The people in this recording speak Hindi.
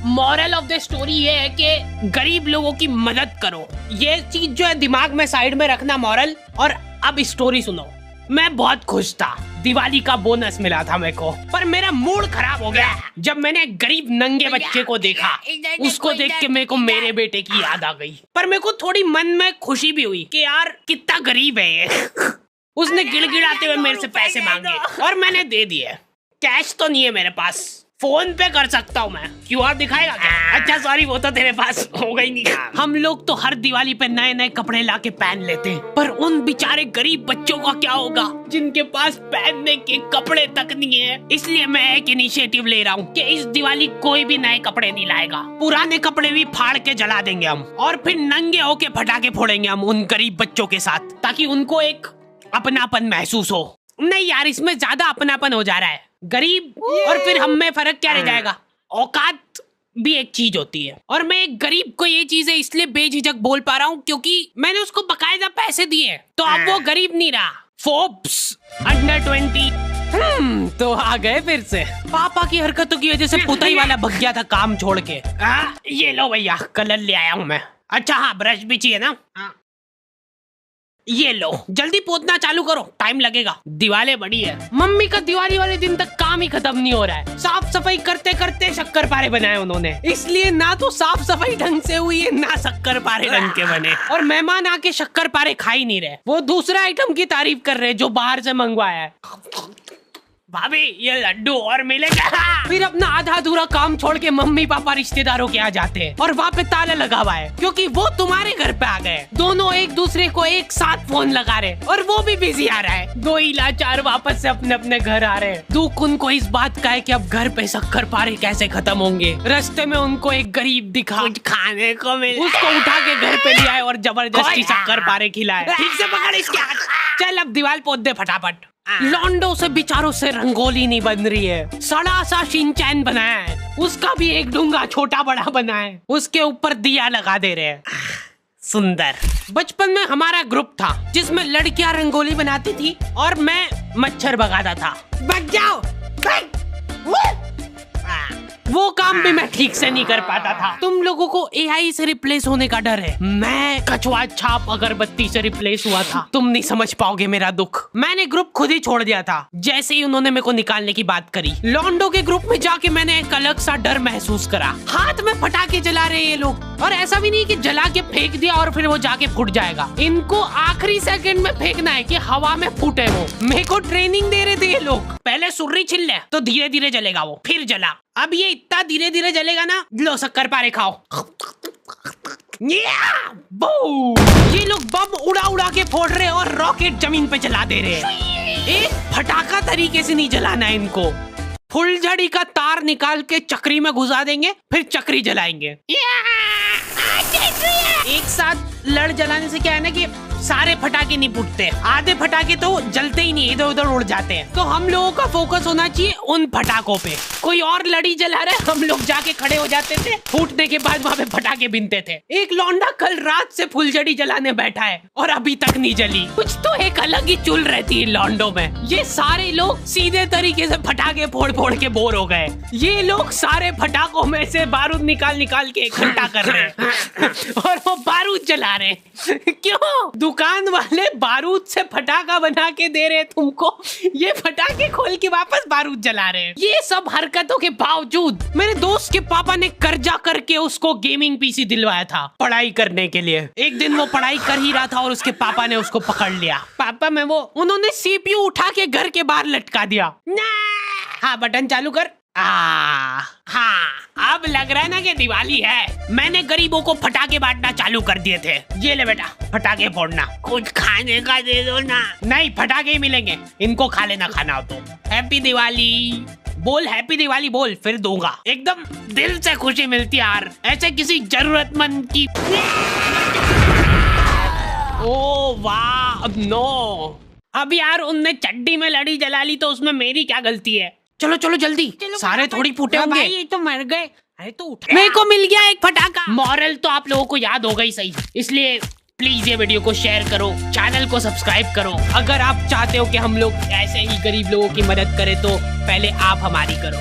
मॉरल ऑफ द स्टोरी ये है कि गरीब लोगों की मदद करो। ये चीज जो है दिमाग में साइड में रखना मॉरल। और अब स्टोरी सुनो। मैं बहुत खुश था, दिवाली का बोनस मिला था मेरे को, पर मेरा मूड खराब हो गया जब मैंने गरीब नंगे बच्चे को देखा। उसको देख के मेरे को मेरे बेटे की याद आ गई, पर मेरे को थोड़ी मन में खुशी भी हुई कि यार कितना गरीब है ये। उसने गिड़गिड़ाते हुए मेरे से पैसे मांगे और मैंने दे दिए। कैश तो नहीं है मेरे पास, फोन पे कर सकता हूँ मैं। क्यूआर दिखाएगा क्या? अच्छा सॉरी, वो तो तेरे पास होगा ही नहीं। हम लोग तो हर दिवाली पे नए नए कपड़े लाके पहन लेते हैं, पर उन बेचारे गरीब बच्चों का क्या होगा जिनके पास पहनने के कपड़े तक नहीं है। इसलिए मैं एक इनिशिएटिव ले रहा हूँ कि इस दिवाली कोई भी नए कपड़े नहीं लाएगा। पुराने कपड़े भी फाड़ के जला देंगे हम और फिर नंगे होके पटाखे फोड़ेंगे हम उन गरीब बच्चों के साथ, ताकि उनको एक अपनापन महसूस हो। नहीं यार, इसमें ज्यादा अपनापन हो जा रहा है। गरीब और फिर हम में फर्क क्या रह जाएगा? औकात भी एक चीज होती है। और मैं एक गरीब को ये चीजें इसलिए बेझिझक बोल पा रहा हूँ क्योंकि मैंने उसको बकायदा पैसे दिए, तो अब वो गरीब नहीं रहा। फोर्ब्स अंडर 20 तो आ गए फिर से। पापा की हरकतों की वजह से पुताई वाला भग गया था काम छोड़ के। ये लो भैया, कलर ले आया हूँ मैं। अच्छा हाँ, ब्रश भी चाहिए ना? ये लो, जल्दी पोतना चालू करो, टाइम लगेगा। दिवाली बड़ी है। मम्मी का दिवाली वाले दिन तक काम ही खत्म नहीं हो रहा है। साफ सफाई करते करते शक्कर पारे बनाए उन्होंने, इसलिए ना तो साफ सफाई ढंग से हुई है ना शक्कर पारे ढंग के बने। और मेहमान आके शक्कर पारे खा ही नहीं रहे, वो दूसरे आइटम की तारीफ कर रहे जो बाहर से मंगवाया है। भाभी ये लड्डू और मिलेगा। फिर अपना आधा अधूरा काम छोड़ के मम्मी पापा रिश्तेदारों के यहाँ जाते हैं और वहाँ पे ताला लगा हुआ है क्योंकि वो तुम्हारे घर पे आ गए। दोनों एक दूसरे को एक साथ फोन लगा रहे और वो भी बिजी आ रहा है। दो ही लाचार वापस से अपने अपने घर आ रहे हैं। दुख उनको इस बात का है कि अब घर पे शक्कर पारे कैसे खत्म होंगे। रास्ते में उनको एक गरीब दिखा, कुछ खाने को मिला, उसको उठा के घर पे ले आए और जबरदस्ती शक्कर पारे खिलाए। ठीक से पकड़ इसके हाथ। चल अब दीवार पोत दे फटाफट। लॉन्डो से बेचारों से रंगोली नहीं बन रही है। सड़ा सा शिनचैन बनाया है, उसका भी एक डूंगा छोटा बड़ा बना है, उसके ऊपर दिया लगा दे रहे हैं। सुंदर। बचपन में हमारा ग्रुप था जिसमें लड़कियां रंगोली बनाती थी और मैं मच्छर भगाता था। भाग जाओ। वो काम भी मैं ठीक से नहीं कर पाता था। तुम लोगों को एआई से रिप्लेस होने का डर है, मैं कछुआ छाप अगरबत्ती से रिप्लेस हुआ था। तुम नहीं समझ पाओगे मेरा दुख। मैंने ग्रुप खुद ही छोड़ दिया था जैसे ही उन्होंने मेरे को निकालने की बात करी। लॉन्डो के ग्रुप में जाके मैंने एक अलग सा डर महसूस करा। हाथ में पटाखे जला रहे ये लोग, और ऐसा भी नहीं कि जला के फेंक दिया और फिर वो जाके फूट जाएगा। इनको आखिरी सेकंड में फेंकना है कि हवा में फूटे वो। मेरे को ट्रेनिंग दे रहे थे ये लोग। पहले सुर्री छिल ले तो धीरे धीरे जलेगा वो, फिर जला। अब ये इतना धीरे धीरे जलेगा ना, लो शक्कर पारे खाओ। ये लोग बम उड़ा उड़ा के फोड़ रहे और रॉकेट जमीन पे जला दे रहे हैं। एक फटाका तरीके से नहीं जलाना है इनको। फुलझड़ी का तार निकाल के चक्री में घुसा देंगे, फिर चक्री जलाएंगे। एक साथ लड़ जलाने से क्या है ना कि सारे फटाके नहीं फूटते, आधे फटाके तो जलते ही नहीं, इधर उधर उड़ जाते हैं। तो हम लोगों का फोकस होना चाहिए उन फटाकों पे। कोई और लड़ी जला रहे, हम लोग जाके खड़े हो जाते थे, फूटने के बाद वहाँ पे फटाके बिनते थे। एक लौंडा कल रात से फुलझड़ी जलाने बैठा है और अभी तक नहीं जली। कुछ तो एक अलग ही चुल रहती है लौंडो में। ये सारे लोग सीधे तरीके से फटाके फोड़ फोड़ के बोर हो गए। ये लोग सारे फटाकों में से बारूद निकाल निकाल के इकट्ठा कर रहे हैं और वो बारूद जला रहे हैं। क्यों? दुकान वाले बारूद से फटाका बना के दे रहे तुमको, ये फटाके खोल के वापस बारूद जला रहे हैं। ये सब हरकतों के बावजूद मेरे दोस्त के पापा ने कर्जा करके उसको गेमिंग पीसी दिलवाया था पढ़ाई करने के लिए। एक दिन वो पढ़ाई कर ही रहा था और उसके पापा ने उसको पकड़ लिया। पापा में वो उन्होंने सीपीयू उठा के घर के बाहर लटका दिया। हाँ बटन चालू कर। हाँ अब लग रहा है ना कि दिवाली है। मैंने गरीबों को फटाके बांटना चालू कर दिए थे। ये ले बेटा फटाके फोड़ना, कुछ खाने का दे दो ना। नहीं फटाके ही मिलेंगे, इनको खा लेना खाना हो तो। हैप्पी दिवाली बोल, हैप्पी दिवाली बोल, फिर दूंगा। एकदम दिल से खुशी मिलती है यार, ऐसे किसी जरूरतमंद की। ओ वाह, अब नो। अब यार उनने चड्डी में लड़ी जला ली तो उसमें मेरी क्या गलती है? चलो चलो जल्दी, सारे थोड़ी फूटे होंगे। भाई ये तो मर गए। अरे तो उठ, मेरे को मिल गया एक फटाका। मॉरल तो आप लोगों को याद हो गई सही, इसलिए प्लीज ये वीडियो को शेयर करो, चैनल को सब्सक्राइब करो। अगर आप चाहते हो कि हम लोग ऐसे ही गरीब लोगों की मदद करें तो पहले आप हमारी करो।